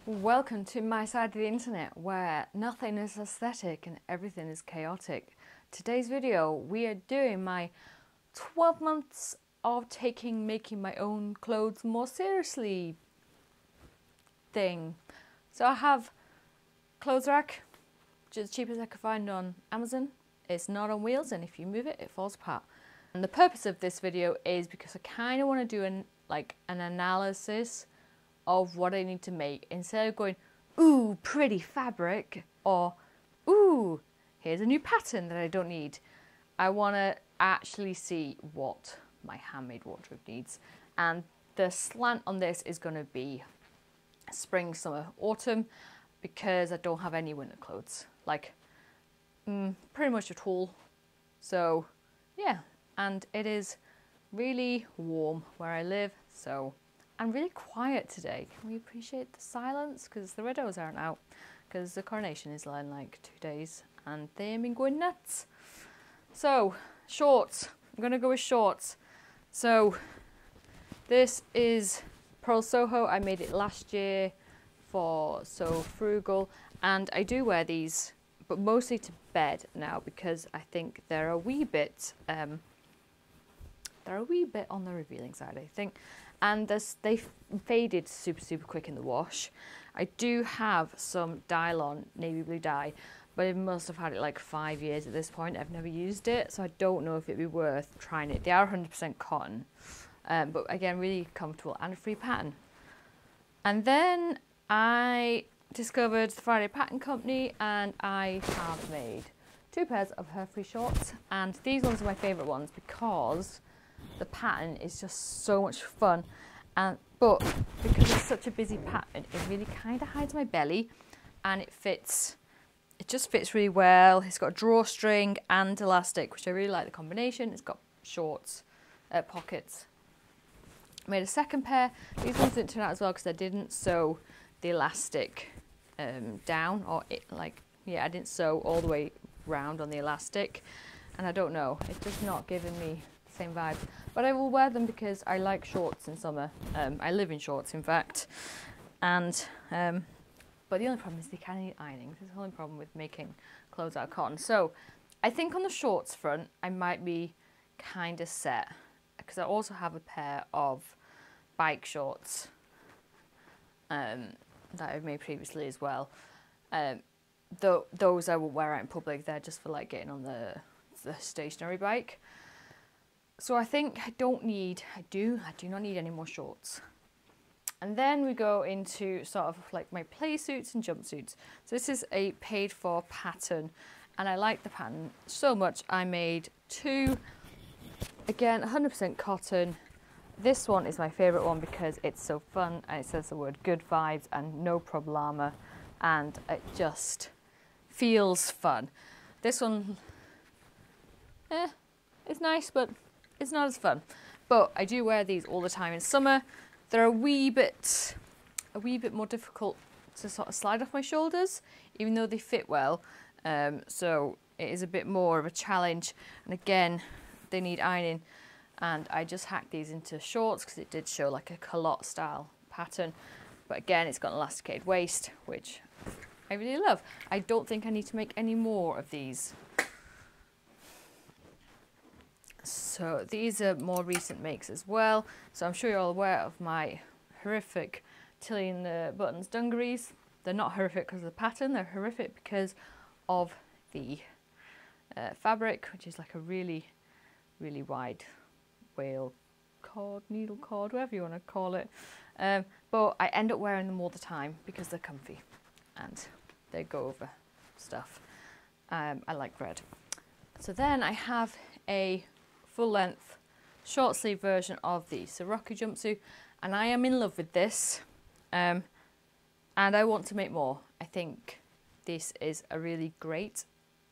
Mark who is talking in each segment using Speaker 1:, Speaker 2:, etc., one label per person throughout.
Speaker 1: Welcome to my side of the internet where nothing is aesthetic and everything is chaotic. Today's video we are doing my 12 months of making my own clothes more seriously thing. So I have clothes rack, which is the cheapest I could find on Amazon. It's not on wheels and if you move it, it falls apart. And the purpose of this video is because I kind of want to do an analysis of what I need to make instead of going, ooh, pretty fabric, or ooh, here's a new pattern that I don't need. I want to actually see what my handmade wardrobe needs. And the slant on this is going to be spring, summer, autumn, because I don't have any winter clothes, pretty much at all. So yeah, and it is really warm where I live, so I'm really quiet today. Can we appreciate the silence? Because the widows aren't out, because the coronation is in like 2 days and they've been going nuts. So, shorts. I'm going to go with shorts. So, this is Pearl Soho. I made it last year for So Frugal, and I do wear these, but mostly to bed now because I think they're a wee bit on the revealing side, I think. And they faded super quick in the wash. I do have some Dylon navy blue dye, but I must have had it like 5 years at this point. I've never used it, so I don't know if it'd be worth trying it. They are 100% cotton, but again, really comfortable and a free pattern. And then I discovered the Friday Pattern Company, and I have made 2 pairs of her free shorts, and these ones are my favourite ones because the pattern is just so much fun, but because it's such a busy pattern, it really kind of hides my belly, and it just fits really well. It's got a drawstring and elastic, which I really like the combination. It's got shorts, pockets. I made a second pair. These ones didn't turn out as well because I didn't sew the elastic down, I didn't sew all the way round on the elastic, and I don't know, it's just not giving me same vibe, but I will wear them because I like shorts in summer. I live in shorts, in fact, and but the only problem is they kind of need ironing. This is the only problem with making clothes out of cotton. So I think on the shorts front I might be kind of set, because I also have a pair of bike shorts that I've made previously as well. Those I won't wear out in public. They're just for like getting on the stationary bike. So I think I do not need any more shorts. And then we go into sort of like my play suits and jumpsuits. So this is a paid for pattern, and I like the pattern so much. I made 2, again 100% cotton. This one is my favourite one because it's so fun and it says the word good vibes and no problema, and it just feels fun. This one, it's nice, but it's not as fun. But I do wear these all the time in summer. They're a wee bit more difficult to sort of slide off my shoulders, even though they fit well. So it is a bit more of a challenge. And again, they need ironing. And I just hacked these into shorts because it did show like a culotte style pattern. But again, it's got an elasticated waist, which I really love. I don't think I need to make any more of these. So these are more recent makes as well. So I'm sure you're all aware of my horrific Tilly and the Buttons dungarees. They're not horrific because of the pattern, they're horrific because of the fabric, which is like a really wide whale cord, needle cord, whatever you want to call it. But I end up wearing them all the time because they're comfy and they go over stuff. I like red. So then I have a full length short sleeve version of the Sirocco jumpsuit, and I am in love with this, and I want to make more. I think this is a really great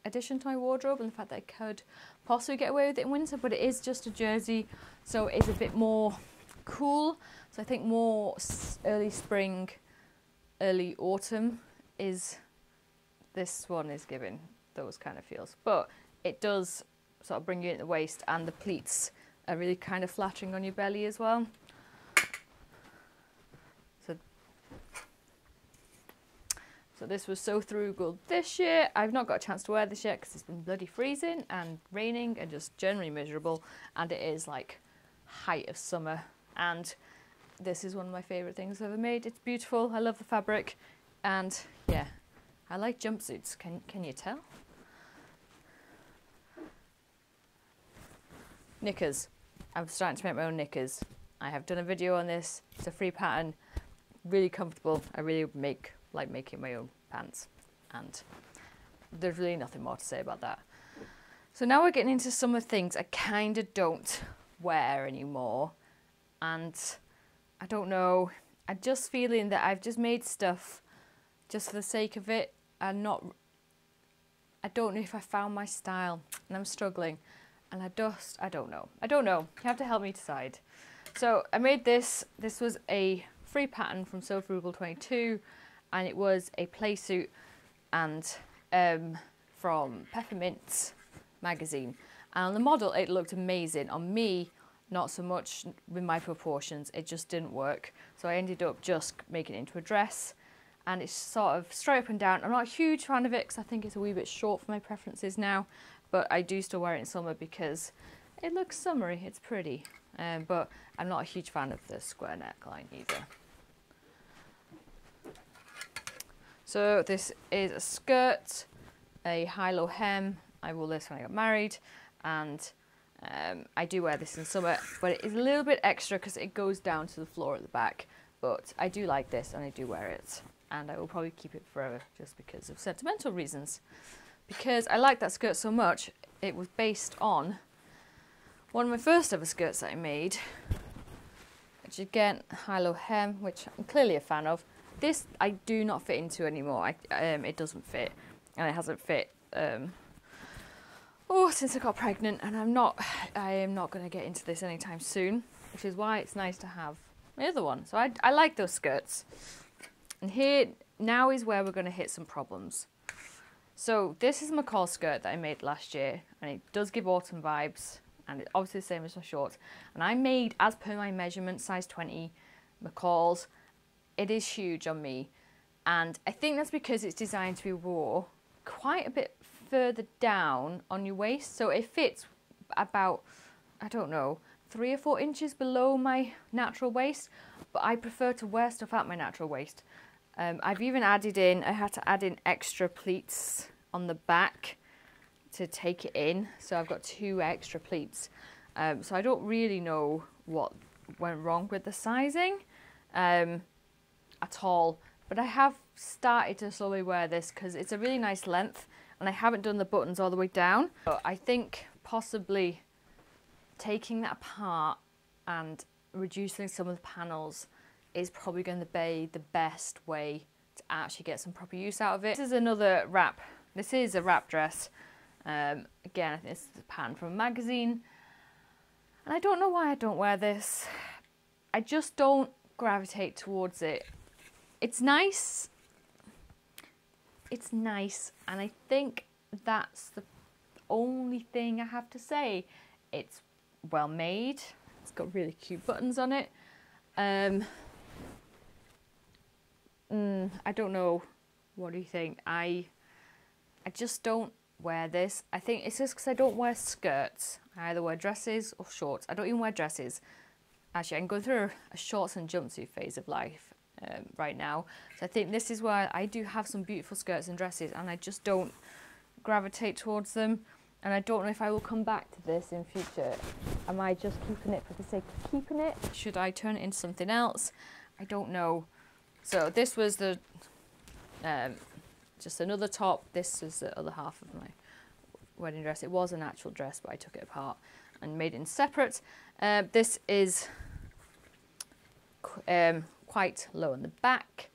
Speaker 1: addition to my wardrobe, and the fact that I could possibly get away with it in winter, but it is just a jersey, so it's a bit more cool. So I think more early spring, early autumn is, this one is giving those kind of feels, but it does sort of bring you in the waist, and the pleats are really kind of flattering on your belly as well. So So this was so frugal this year. I've not got a chance to wear this yet because it's been bloody freezing and raining and just generally miserable, and it is like height of summer, and this is one of my favourite things I've ever made. It's beautiful, I love the fabric, and yeah, I like jumpsuits, can you tell? Knickers. I'm starting to make my own knickers. I have done a video on this. It's a free pattern, really comfortable. I really like making my own pants, and there's really nothing more to say about that. So now we're getting into some of the things I kind of don't wear anymore, and I don't know, I'm just feeling that I've just made stuff just for the sake of it, and I don't know if I found my style, and I'm struggling, and I don't know. You have to help me decide. So I made this was a free pattern from So Frugal 22, and it was a play suit, and from Peppermint magazine. And on the model it looked amazing. On me, not so much with my proportions, it just didn't work. So I ended up just making it into a dress, and it's sort of straight up and down. I'm not a huge fan of it because I think it's a wee bit short for my preferences now, but I do still wear it in summer because it looks summery, it's pretty. But I'm not a huge fan of the square neckline either. So this is a skirt, a high-low hem. I wore this when I got married, and I do wear this in summer, but it is a little bit extra because it goes down to the floor at the back. But I do like this, and I do wear it, and I will probably keep it forever just because of sentimental reasons. Because I like that skirt so much, it was based on one of my first ever skirts that I made, which again, high-low hem, which I'm clearly a fan of. This I do not fit into anymore. It doesn't fit, and it hasn't fit since I got pregnant, and I am not going to get into this anytime soon, which is why it's nice to have my other one. So I like those skirts. And here now is where we're going to hit some problems. So this is a McCall skirt that I made last year, and it does give autumn vibes, and it's obviously the same as my shorts. And I made, as per my measurement, size 20 McCalls. It is huge on me, and I think that's because it's designed to be wore quite a bit further down on your waist, so it fits about, I don't know, 3 or 4 inches below my natural waist, but I prefer to wear stuff at my natural waist. I've even I had to add in extra pleats on the back to take it in, so I've got 2 extra pleats. So I don't really know what went wrong with the sizing at all, but I have started to slowly wear this because it's a really nice length, and I haven't done the buttons all the way down. But I think possibly taking that apart and reducing some of the panels is probably going to be the best way to actually get some proper use out of it. This is another wrap. This is a wrap dress. Again, I think this is a pattern from a magazine, and I don't know why I don't wear this. I just don't gravitate towards it. It's nice, and I think that's the only thing I have to say. It's well made, it's got really cute buttons on it. I don't know, what do you think? I just don't wear this. I think it's just because I don't wear skirts. I either wear dresses or shorts. I don't even wear dresses. Actually, I'm going through a shorts and jumpsuit phase of life right now. So I think this is where I do have some beautiful skirts and dresses, and I just don't gravitate towards them. And I don't know if I will come back to this in future. Am I just keeping it for the sake of keeping it? Should I turn it into something else? I don't know. So this was the just another top. This is the other half of my wedding dress. It was an actual dress, but I took it apart and made it in separate. This is quite low in the back,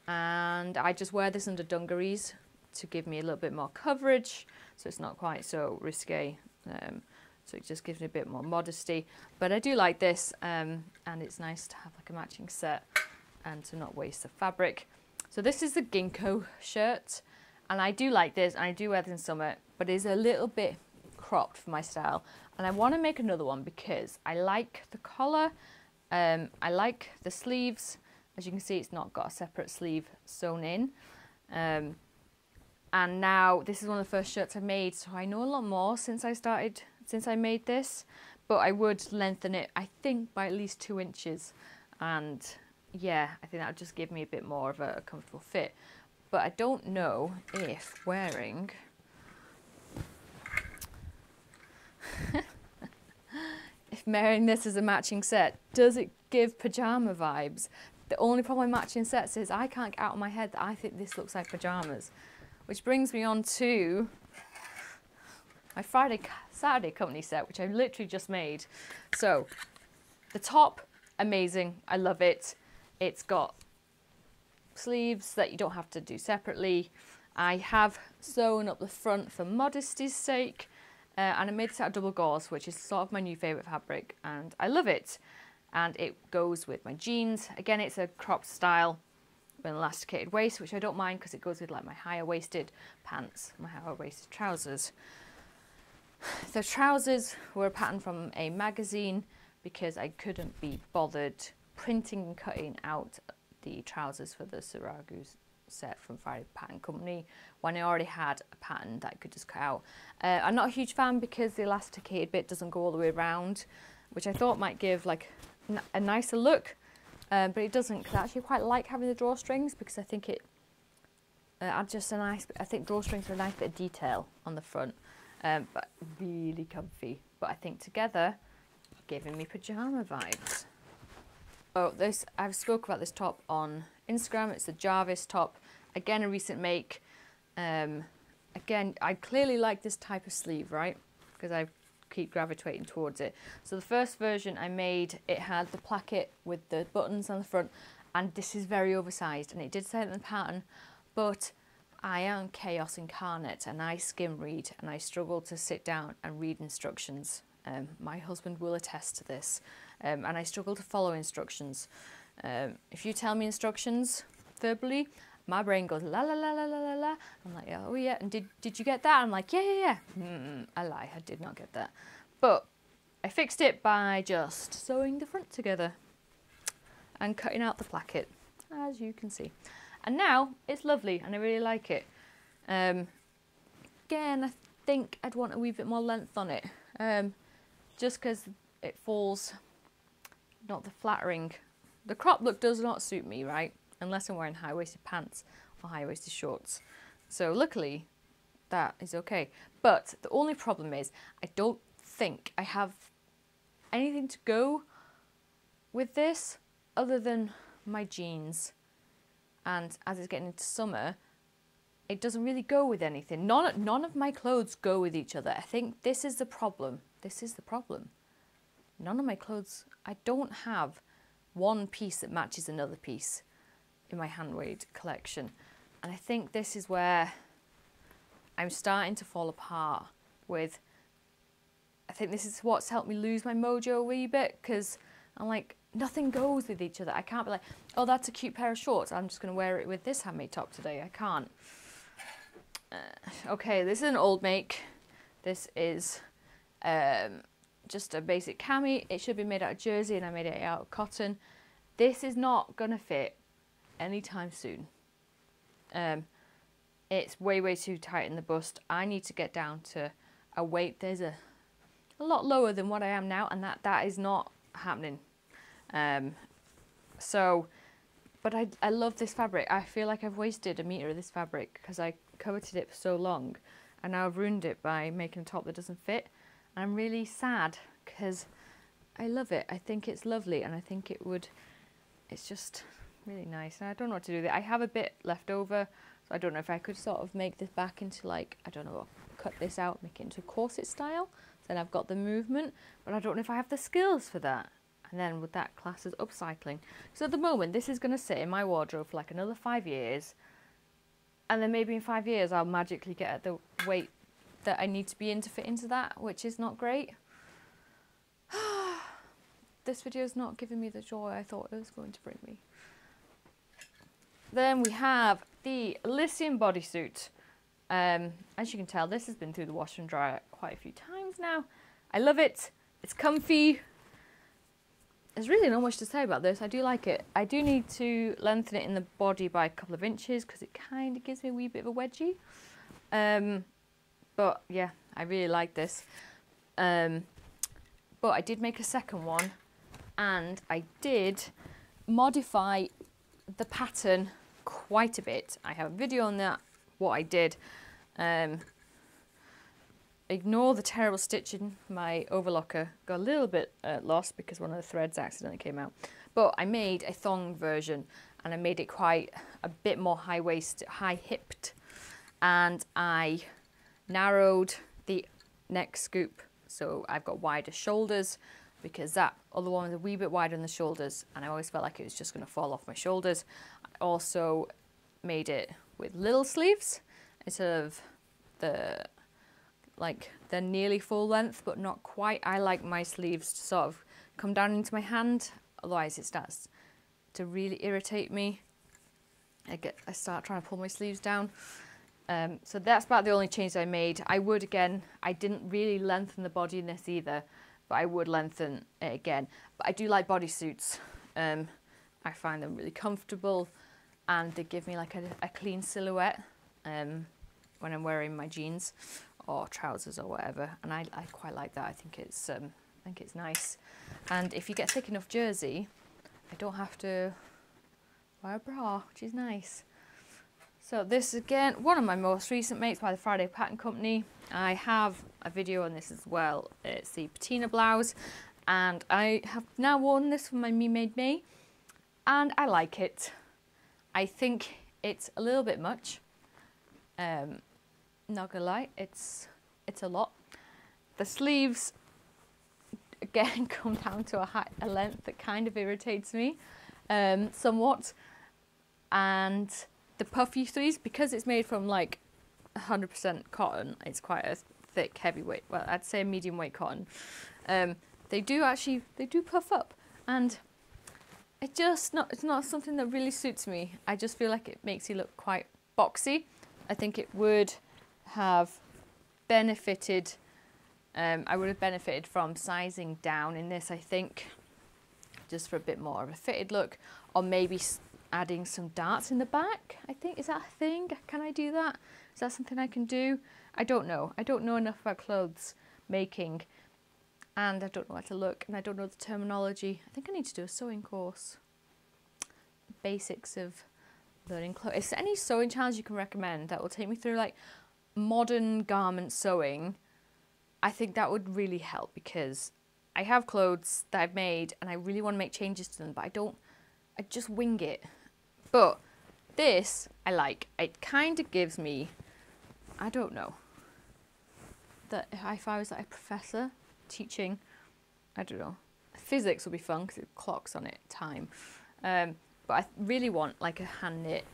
Speaker 1: and I just wear this under dungarees to give me a little bit more coverage, so it's not quite so risque. So it just gives me a bit more modesty. But I do like this, and it's nice to have like a matching set and to not waste the fabric. So this is the ginkgo shirt, and I do like this, and I do wear this in summer, but it's a little bit cropped for my style. And I want to make another one because I like the collar, I like the sleeves. As you can see, it's not got a separate sleeve sewn in. And now this is one of the first shirts I've made, so I know a lot more since I made this, but I would lengthen it, I think, by at least 2 inches. And yeah, I think that would just give me a bit more of a comfortable fit. But I don't know if wearing this as a matching set, does it give pajama vibes? The only problem with matching sets is I can't get out of my head that I think this looks like pajamas. Which brings me on to my Saturday company set, which I literally just made. So, the top, amazing. I love it. It's got sleeves that you don't have to do separately. I have sewn up the front for modesty's sake. And I made this out of double gauze, which is sort of my new favourite fabric. And I love it. And it goes with my jeans. Again, it's a cropped style with an elasticated waist, which I don't mind because it goes with like my higher waisted pants, my higher waisted trousers. The trousers were a pattern from a magazine because I couldn't be bothered printing and cutting out the trousers for the Saragu's set from Friday Pattern Company when I already had a pattern that I could just cut out. I'm not a huge fan because the elasticated bit doesn't go all the way around, which I thought might give like a nicer look, but it doesn't, because I actually quite like having the drawstrings because I think it adds just a nice, I think drawstrings are a nice bit of detail on the front, but really comfy. But I think together, giving me pajama vibes. Oh, I've spoke about this top on Instagram. It's the Jarvis top, again a recent make. Again, I clearly like this type of sleeve, right? Because I keep gravitating towards it. So the first version I made, it had the placket with the buttons on the front, and this is very oversized, and it did say it in the pattern, but I am chaos incarnate, and I skim read, and I struggle to sit down and read instructions. My husband will attest to this, and I struggle to follow instructions. If you tell me instructions verbally, my brain goes la la la la la la la. I'm like, oh yeah, and did you get that? I'm like, yeah. I lie, I did not get that. But I fixed it by just sewing the front together and cutting out the placket, as you can see. And now it's lovely, and I really like it. Again, I think I'd want a wee bit more length on it, just because it falls not the flattering. The crop look does not suit me, right? Unless I'm wearing high-waisted pants or high-waisted shorts. So luckily, that is okay. But the only problem is I don't think I have anything to go with this other than my jeans. And as it's getting into summer, it doesn't really go with anything. None of my clothes go with each other. I think this is the problem. This is the problem. None of my clothes, I don't have one piece that matches another piece in my Handmade collection. And I think this is where I'm starting to fall apart with, I think this is what's helped me lose my mojo a wee bit, because I'm like, nothing goes with each other. I can't be like, oh, that's a cute pair of shorts, I'm just going to wear it with this Handmade top today. I can't. Okay, this is an old make. This is just a basic cami. It should be made out of jersey, and I made it out of cotton. This is not going to fit anytime soon. It's way too tight in the bust. I need to get down to a weight there's a lot lower than what I am now, and that is not happening. But I love this fabric. I feel like I've wasted a metre of this fabric because I coveted it for so long, and now I've ruined it by making a top that doesn't fit. And I'm really sad because I love it. I think it's lovely, and I think it's just really nice. And I don't know what to do with it. I have a bit left over, so I don't know if I could sort of make this back into, like, I don't know, cut this out, make it into a corset style. Then I've got the movement, but I don't know if I have the skills for that. And then would that class as upcycling? So at the moment, this is going to sit in my wardrobe for like another 5 years. And then maybe in 5 years, I'll magically get at the weight that I need to be in to fit into that, which is not great. This video is not giving me the joy I thought it was going to bring me. Then we have the Elysium bodysuit. As you can tell, this has been through the wash and dryer quite a few times now. I love it. It's comfy. there's really not much to say about this. I do like it. I do need to lengthen it in the body by a couple of inches because it kind of gives me a wee bit of a wedgie. But yeah, I really like this. But I did make a second one, and I did modify the pattern quite a bit. I have a video on that, what I did. Ignore the terrible stitching. My overlocker got a little bit lost because one of the threads accidentally came out. But I made a thong version, and I made it quite a bit more high-hipped, and I narrowed the neck scoop, so I've got wider shoulders, because that other one was a wee bit wider in the shoulders, and I always felt like it was just going to fall off my shoulders. I also made it with little sleeves instead of the they're nearly full length but not quite. I like my sleeves to sort of come down into my hand, otherwise it starts to really irritate me. I start trying to pull my sleeves down. So that's about the only change I made. I didn't really lengthen the body in this either, but I would lengthen it again. But I do like bodysuits. I find them really comfortable, and they give me like a clean silhouette when I'm wearing my jeans or trousers or whatever, and I quite like that. I think it's nice. And if you get thick enough jersey, I don't have to wear a bra, which is nice. So this is again one of my most recent makes by the Friday Pattern Company. I have a video on this as well. It's the patina blouse, and I have now worn this for my Me Made Me, and I like it. I think it's a little bit much. Not gonna lie, it's a lot. The sleeves again come down to a length that kind of irritates me somewhat, and the puffy sleeves, because it's made from like 100% cotton, it's quite a thick, heavyweight, well, I'd say medium weight cotton. They do puff up, and it's not something that really suits me. I just feel like it makes you look quite boxy. I think it would have benefited, I would have benefited from sizing down in this, I think, just for a bit more of a fitted look, or maybe adding some darts in the back. I think, is that a thing? Can I do that? Is that something I can do? I don't know. I don't know enough about clothes making, and I don't know how to look, and I don't know the terminology. I think I need to do a sewing course. Basics of learning clothes. Is there any sewing challenge you can recommend that will take me through like modern garment sewing? I think that would really help, because I have clothes that I've made and I really want to make changes to them, but I just wing it. But this I like. It kind of gives me, I don't know, that if I was like a professor teaching, I don't know, physics would be fun because it clocks on it time. But I really want like a hand knit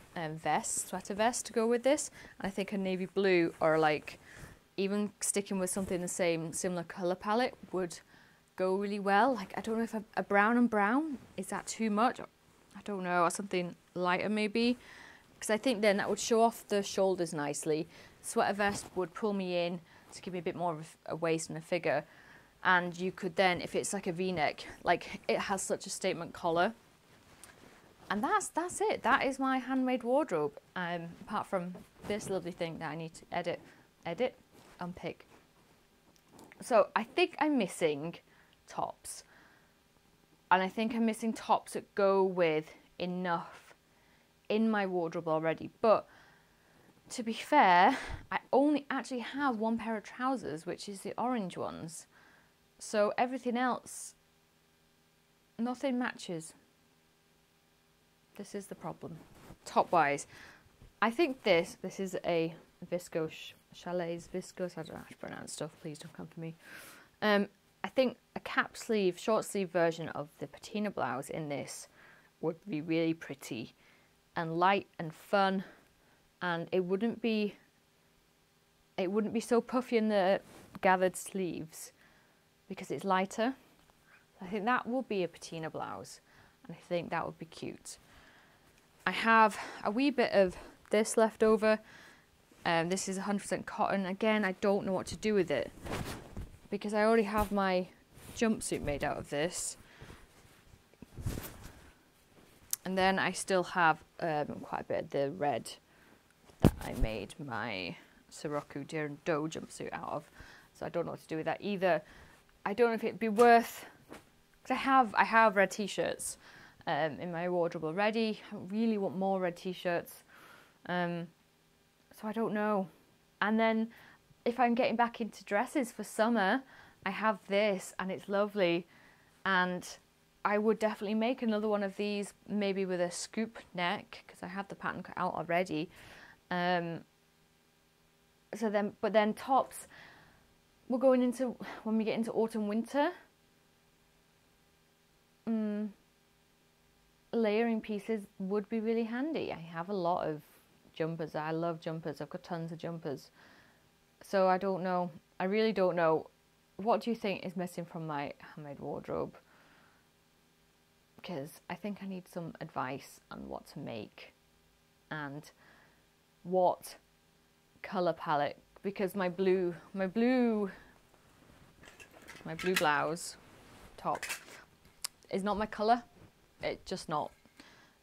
Speaker 1: sweater vest to go with this. And I think a navy blue, or like even sticking with something the similar colour palette would go really well. Like, I don't know if a brown and brown, is that too much? I don't know, or something lighter maybe. Because I think then that would show off the shoulders nicely. Sweater vest would pull me in to give me a bit more of a waist and a figure. And you could then, if it's like a V-neck, like it has such a statement collar. And that's it. That is my handmade wardrobe. Apart from this lovely thing that I need to edit, unpick. So I think I'm missing tops. And I think I'm missing tops that go with enough in my wardrobe already. But to be fair, I only actually have one pair of trousers, which is the orange ones. So everything else, nothing matches. This is the problem. Top wise, I think this is a viscose, Chalet's viscose, I don't know how to pronounce stuff, please don't come for me. I think a cap sleeve, short sleeve version of the patina blouse in this would be really pretty and light and fun, and it wouldn't be so puffy in the gathered sleeves because it's lighter. I think that will be a patina blouse, and I think that would be cute. I have a wee bit of this left over. This is 100% cotton. Again, I don't know what to do with it because I already have my jumpsuit made out of this. And then I still have quite a bit of the red that I made my Sirocco Deer and Doe jumpsuit out of. So I don't know what to do with that either. I don't know if it'd be worth, because I have red t-shirts in my wardrobe already. I really want more red t-shirts. So I don't know. And then if I'm getting back into dresses for summer, I have this and it's lovely. And I would definitely make another one of these, maybe with a scoop neck, because I have the pattern cut out already. But then tops, we're going into, when we get into autumn, winter, layering pieces would be really handy. I have a lot of jumpers. I love jumpers. I've got tons of jumpers. So I don't know. I really don't know. What do you think is missing from my handmade wardrobe? Because I think I need some advice on what to make and what colour palette, because my blue blouse top is not my colour. It's just not.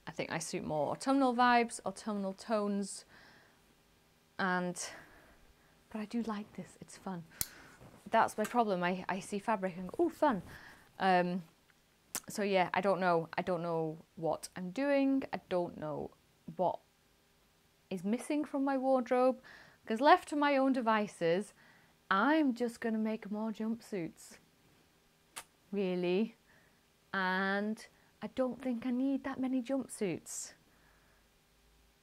Speaker 1: I think I suit more autumnal vibes, autumnal tones, but I do like this. It's fun. That's my problem. I see fabric and go, oh, fun. So yeah, I don't know. I don't know what I'm doing. I don't know what is missing from my wardrobe, because left to my own devices, I'm just going to make more jumpsuits, really. And I don't think I need that many jumpsuits.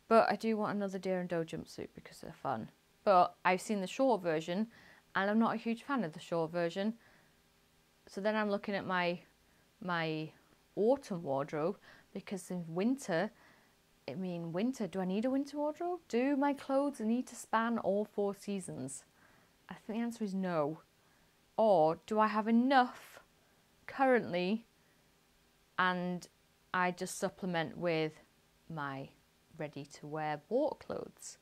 Speaker 1: But I do want another Deer and Doe jumpsuit because they're fun. But I've seen the short version and I'm not a huge fan of the short version. So then I'm looking at my autumn wardrobe, because in winter, do I need a winter wardrobe? Do my clothes need to span all 4 seasons? I think the answer is no. Or do I have enough currently and I just supplement with my ready-to-wear bought clothes?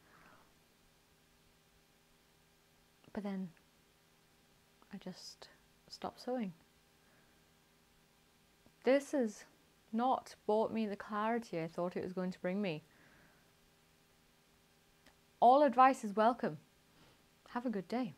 Speaker 1: But then I just stop sewing. This has not brought me the clarity I thought it was going to bring me. All advice is welcome. Have a good day.